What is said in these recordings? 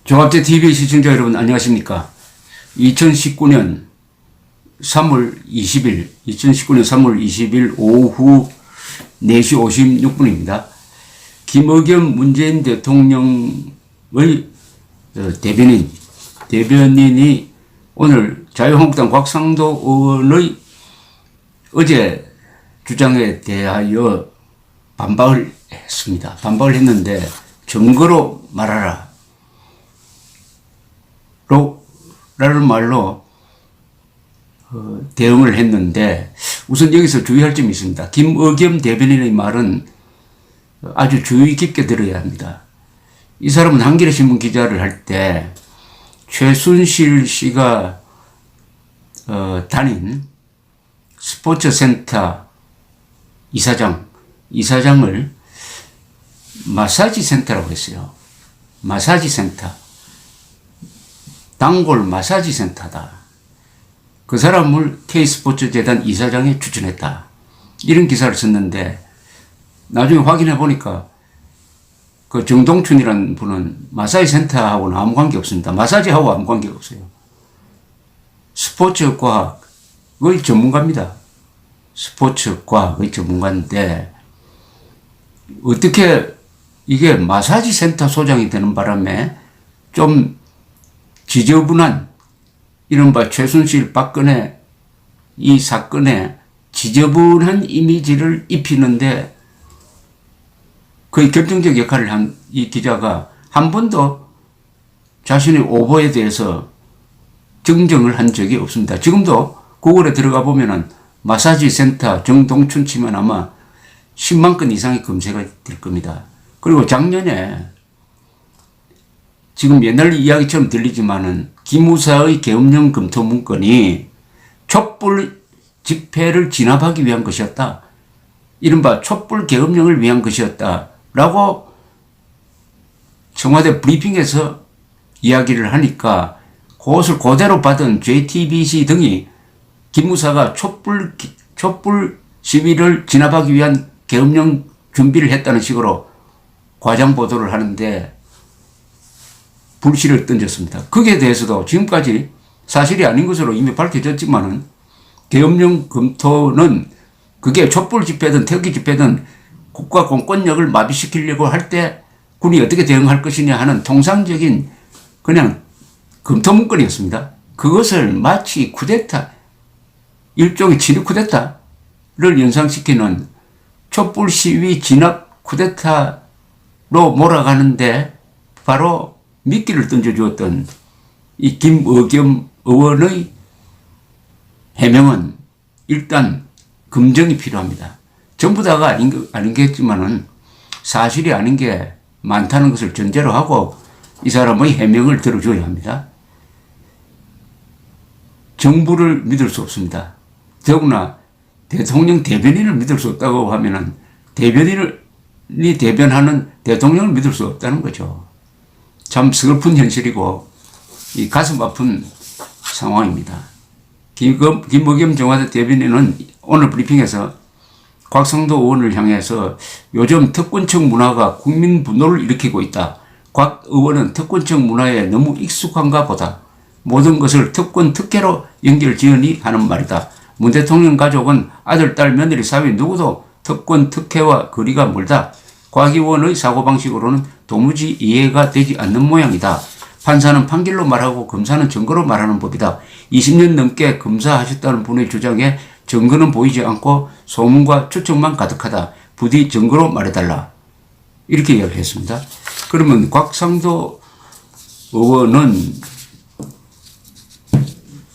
종합제 TV 시청자 여러분 안녕하십니까? 2019년 3월 20일 오후 4시 56분입니다. 김의겸 문재인 대통령의 대변인이 오늘 자유한국당 곽상도 의원의 어제 주장에 대하여 반박을 했습니다. 반박을 했는데 증거로 말하라 라는 말로 대응을 했는데, 우선 여기서 주의할 점이 있습니다. 김의겸 대변인의 말은 아주 주의 깊게 들어야 합니다. 이 사람은 한겨레 신문 기자를 할 때 최순실 씨가 다닌 스포츠센터 이사장을 마사지 센터라고 했어요. 마사지 센터. 단골 마사지 센터다. 그 사람을 K스포츠재단 이사장에 추천했다. 이런 기사를 썼는데, 나중에 확인해 보니까 그 정동춘이라는 분은 마사지 센터하고는 아무 관계 없습니다. 마사지하고 아무 관계가 없어요. 스포츠 과학의 전문가입니다. 스포츠 과학의 전문가인데, 어떻게 이게 마사지 센터 소장이 되는 바람에 좀 지저분한, 이른바 최순실 박근혜 이 사건에 지저분한 이미지를 입히는데 거의 결정적 역할을 한 이 기자가 한 번도 자신의 오보에 대해서 정정을 한 적이 없습니다. 지금도 구글에 들어가 보면은 마사지 센터 정동춘 치면 아마 10만 건 이상의 검색이 될 겁니다. 그리고 작년에, 지금 옛날 이야기처럼 들리지만은 기무사의 계엄령 검토 문건이 촛불 집회를 진압하기 위한 것이었다. 이른바 촛불 계엄령을 위한 것이었다라고 청와대 브리핑에서 이야기를 하니까 그것을 그대로 받은 JTBC 등이 기무사가 촛불 시위를 진압하기 위한 계엄령 준비를 했다는 식으로 과장 보도를 하는데 불씨를 던졌습니다. 거기에 대해서도 지금까지 사실이 아닌 것으로 이미 밝혀졌지만은 계엄령 검토는 그게 촛불 집회든 태극기 집회든 국가 공권력을 마비시키려고 할 때 군이 어떻게 대응할 것이냐 하는 통상적인 그냥 검토 문건이었습니다. 그것을 마치 쿠데타, 일종의 친일 쿠데타를 연상시키는 촛불 시위 진압 쿠데타로 몰아가는데 바로 미끼를 던져주었던 이 김의겸 의원의 해명은 일단 검증이 필요합니다. 전부 다가 아니겠지만은 사실이 아닌 게 많다는 것을 전제로 하고 이 사람의 해명을 들어줘야 합니다. 정부를 믿을 수 없습니다. 더구나 대통령 대변인을 믿을 수 없다고 하면은 대변인이 대변하는 대통령을 믿을 수 없다는 거죠. 참 슬픈 현실이고 이 가슴 아픈 상황입니다. 김의겸 청와대 대변인은 오늘 브리핑에서 곽상도 의원을 향해서 요즘 특권층 문화가 국민 분노를 일으키고 있다. 곽 의원은 특권층 문화에 너무 익숙한가 보다. 모든 것을 특권 특혜로 연결지으니 하는 말이다. 문 대통령 가족은 아들, 딸, 며느리, 사위 누구도 특권 특혜와 거리가 멀다. 곽 의원의 사고방식으로는 도무지 이해가 되지 않는 모양이다. 판사는 판결로 말하고 검사는 증거로 말하는 법이다. 20년 넘게 검사하셨다는 분의 주장에 증거는 보이지 않고 소문과 추측만 가득하다. 부디 증거로 말해달라. 이렇게 이야기를 했습니다. 그러면 곽상도 의원은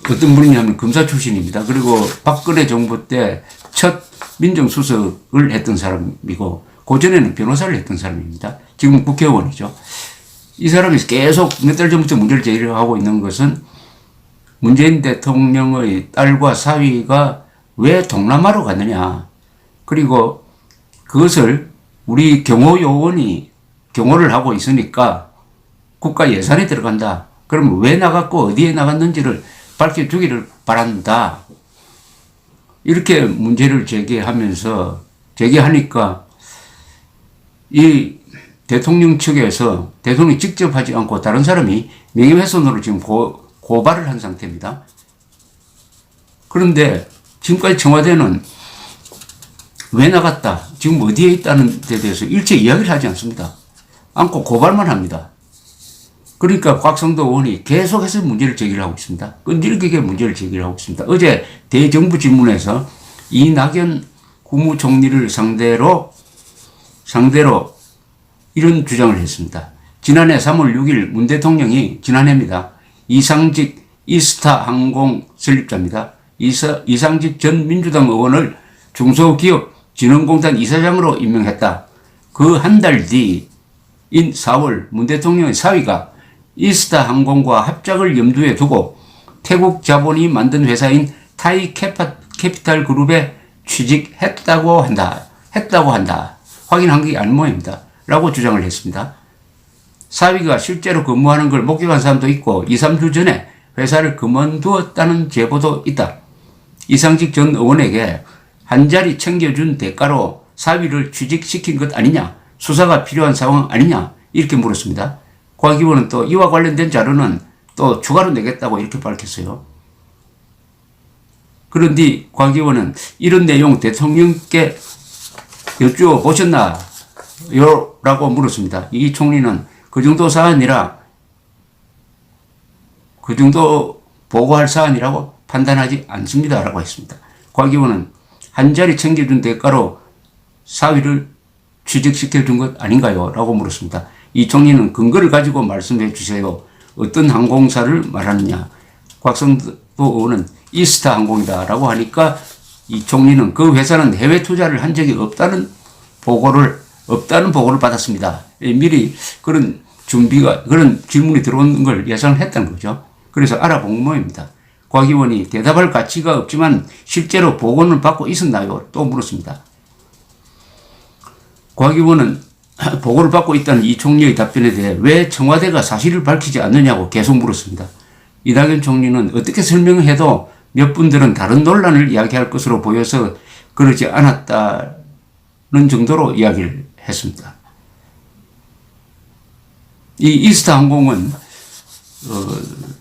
어떤 분이냐면 검사 출신입니다. 그리고 박근혜 정부 때 첫 민정수석을 했던 사람이고 그전에는 변호사를 했던 사람입니다. 지금 국회의원이죠. 이 사람이 계속 몇 달 전부터 문제를 제기하고 있는 것은 문재인 대통령의 딸과 사위가 왜 동남아로 갔느냐. 그리고 그것을 우리 경호요원이 경호를 하고 있으니까 국가 예산에 들어간다. 그러면 왜 나갔고 어디에 나갔는지를 밝혀주기를 바란다. 이렇게 문제를 제기하니까 이 대통령 측에서 대통령이 직접 하지 않고 다른 사람이 명예훼손으로 지금 고발을 한 상태입니다. 그런데 지금까지 청와대는 왜 나갔다, 지금 어디에 있다는 데 대해서 일체 이야기를 하지 않습니다. 않고 고발만 합니다. 그러니까 곽상도 의원이 계속해서 문제를 제기를 하고 있습니다. 끈질기게 문제를 제기를 하고 있습니다. 어제 대정부 질문에서 이낙연 국무총리를 상대로 이런 주장을 했습니다. 지난해 3월 6일 문 대통령이, 지난해입니다, 이상직 이스타 항공 설립자입니다. 이상직 전 민주당 의원을 중소기업진흥공단 이사장으로 임명했다. 그 한 달 뒤인 4월 문 대통령의 사위가 이스타 항공과 합작을 염두에 두고 태국 자본이 만든 회사인 타이 캐피탈 그룹에 취직했다고 한다. 확인한 게 아닌 모양입니다. 라고 주장을 했습니다. 사위가 실제로 근무하는 걸 목격한 사람도 있고 2, 3주 전에 회사를 그만두었다는 제보도 있다. 이상직 전 의원에게 한 자리 챙겨준 대가로 사위를 취직시킨 것 아니냐, 수사가 필요한 상황 아니냐, 이렇게 물었습니다. 곽 의원은 또 이와 관련된 자료는 또 추가로 내겠다고 이렇게 밝혔어요. 그런데 곽 의원은 이런 내용 대통령께 여쭈어보셨나요? 라고 물었습니다. 이 총리는 그 정도 사안이라, 그 정도 보고할 사안이라고 판단하지 않습니다. 라고 했습니다. 곽 의원은 한 자리 챙겨준 대가로 사위를 취직시켜준 것 아닌가요? 라고 물었습니다. 이 총리는 근거를 가지고 말씀해 주세요. 어떤 항공사를 말하느냐. 곽상도 의원은 이스타 항공이다 라고 하니까 이 총리는 그 회사는 해외 투자를 한 적이 없다는 보고를 받았습니다. 미리 그런 질문이 들어오는 걸 예상을 했다는 거죠. 그래서 알아본 모양입니다. 곽 의원이 대답할 가치가 없지만 실제로 보고는 받고 있었나요? 또 물었습니다. 곽 의원은 보고를 받고 있다는 이 총리의 답변에 대해 왜 청와대가 사실을 밝히지 않느냐고 계속 물었습니다. 이낙연 총리는 어떻게 설명해도 몇 분들은 다른 논란을 이야기할 것으로 보여서 그러지 않았다는 정도로 이야기를 했습니다. 이 이스타 항공은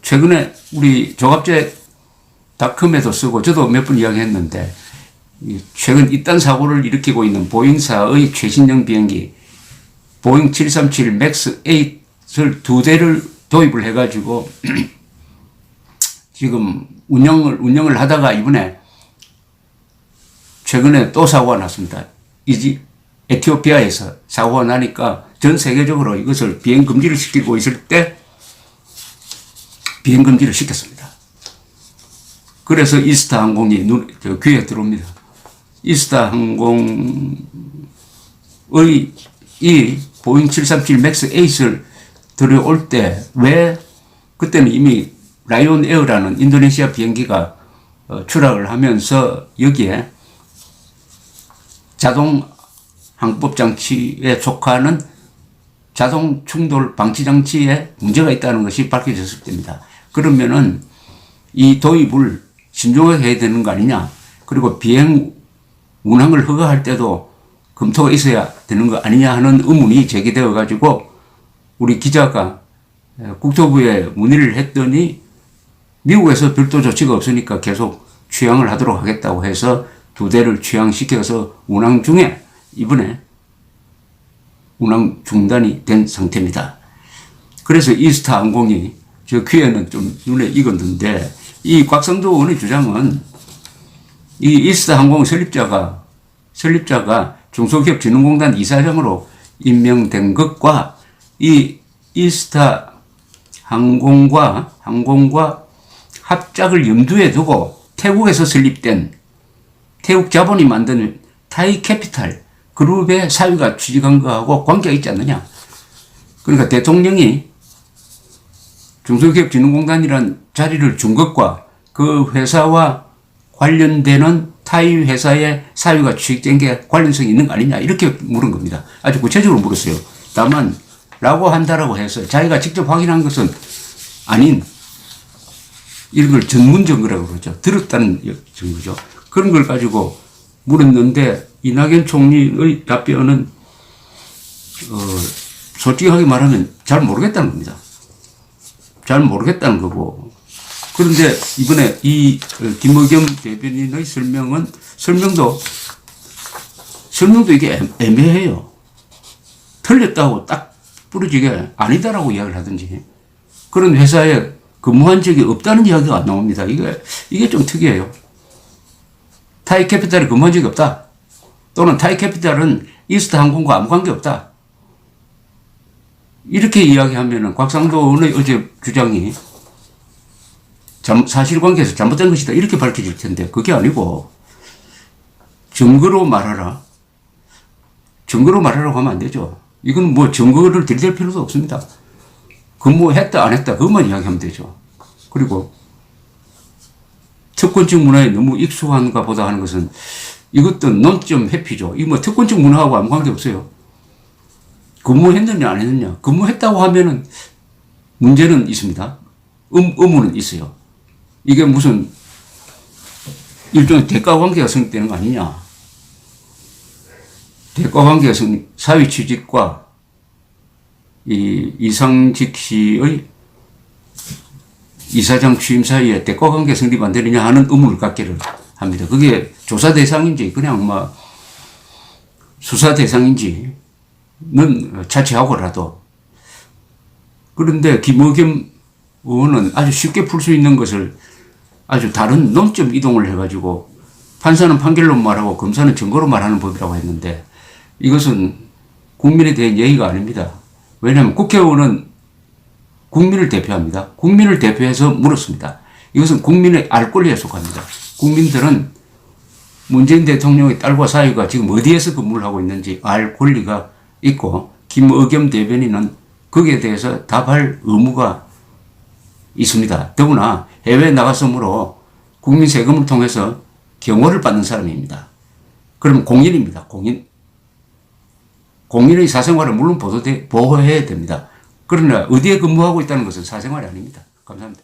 최근에 우리 조갑제닷컴에도 쓰고 저도 몇 번 이야기했는데, 최근 이딴 사고를 일으키고 있는 보잉사의 최신형 비행기 보잉 737 맥스 8을 2대를 도입을 해가지고 지금 운영을 하다가 이번에 최근에 또 사고가 났습니다. 에티오피아에서 사고가 나니까 전 세계적으로 이것을 비행 금지를 시키고 있을 때 비행 금지를 시켰습니다. 그래서 이스타 항공이 귀에 들어옵니다. 이스타 항공의 이 보잉 737 맥스 8을 들여올 때 왜 그때는 이미 라이온 에어라는 인도네시아 비행기가 추락을 하면서 여기에 자동 항법 장치에 속하는 자동 충돌 방치 장치에 문제가 있다는 것이 밝혀졌을 때입니다. 그러면은 이 도입을 신중하게 해야 되는 거 아니냐. 그리고 비행 운항을 허가할 때도 검토가 있어야 되는 거 아니냐 하는 의문이 제기되어 가지고 우리 기자가 국토부에 문의를 했더니 미국에서 별도 조치가 없으니까 계속 취항을 하도록 하겠다고 해서 2대를 취항시켜서 운항 중에 이번에 운항 중단이 된 상태입니다. 그래서 이스타 항공이 저 귀에는 좀 눈에 익었는데, 이 곽상도 의원의 주장은 이 이스타 항공 설립자가 중소기업진흥공단 이사장으로 임명된 것과 이 이스타 항공과 합작을 염두에 두고 태국에서 설립된 태국 자본이 만든 타이 캐피탈 그룹의 사위가 취직한 거하고 관계가 있지 않느냐. 그러니까 대통령이 중소기업진흥공단이라는 자리를 준 것과 그 회사와 관련되는 타이 회사의 사위가 취직된 게 관련성이 있는 거 아니냐, 이렇게 물은 겁니다. 아주 구체적으로 물었어요. 다만 라고 한다라고 해서 자기가 직접 확인한 것은 아닌, 이런 걸 전문 증거라고 그러죠. 들었다는 증거죠. 그런 걸 가지고 물었는데 이낙연 총리의 답변은 솔직하게 말하면 잘 모르겠다는 겁니다. 잘 모르겠다는 거고. 그런데 이번에 이 김의겸 대변인의 설명도 이게 애매해요. 틀렸다고 딱 부러지게 아니다라고 이야기를 하든지 그런 회사에 근무한 적이 없다는 이야기가 안 나옵니다. 이게 좀 특이해요. 타이캐피탈에 근무한 적이 없다. 또는 타이캐피탈은 이스타항공과 아무 관계 없다. 이렇게 이야기하면은 곽상도의 어제 주장이 사실관계에서 잘못된 것이다. 이렇게 밝혀질 텐데 그게 아니고 증거로 말하라. 증거로 말하라고 하면 안 되죠. 이건 뭐 증거를 들이댈 필요도 없습니다. 근무했다 안 했다 그것만 이야기하면 되죠. 그리고 특권적 문화에 너무 익숙한가 보다 하는 것은 이것도 논점 회피죠. 이 뭐 특권적 문화하고 아무 관계 없어요. 근무했느냐 안 했느냐. 근무했다고 하면은 문제는 있습니다. 의무는 있어요. 이게 무슨 일종의 대가관계가 성립되는 거 아니냐. 대가관계가 사회취직과 이 이상직 씨의 이사장 취임 사이에 대가관계 성립 안 되느냐 하는 의문을 갖기를 합니다. 그게 조사 대상인지 그냥 뭐 수사 대상인지는 차치하고라도. 그런데 김의겸 의원은 아주 쉽게 풀 수 있는 것을 아주 다른 논점 이동을 해가지고 판사는 판결로 말하고 검사는 증거로 말하는 법이라고 했는데 이것은 국민에 대한 예의가 아닙니다. 왜냐하면 국회의원은 국민을 대표합니다. 국민을 대표해서 물었습니다. 이것은 국민의 알 권리에 속합니다. 국민들은 문재인 대통령의 딸과 사위가 지금 어디에서 근무를 하고 있는지 알 권리가 있고 김의겸 대변인은 거기에 대해서 답할 의무가 있습니다. 더구나 해외에 나갔으므로 국민 세금을 통해서 경호를 받는 사람입니다. 그럼 공인입니다. 공인의 사생활을 물론 보호해야 됩니다. 그러나 어디에 근무하고 있다는 것은 사생활이 아닙니다. 감사합니다.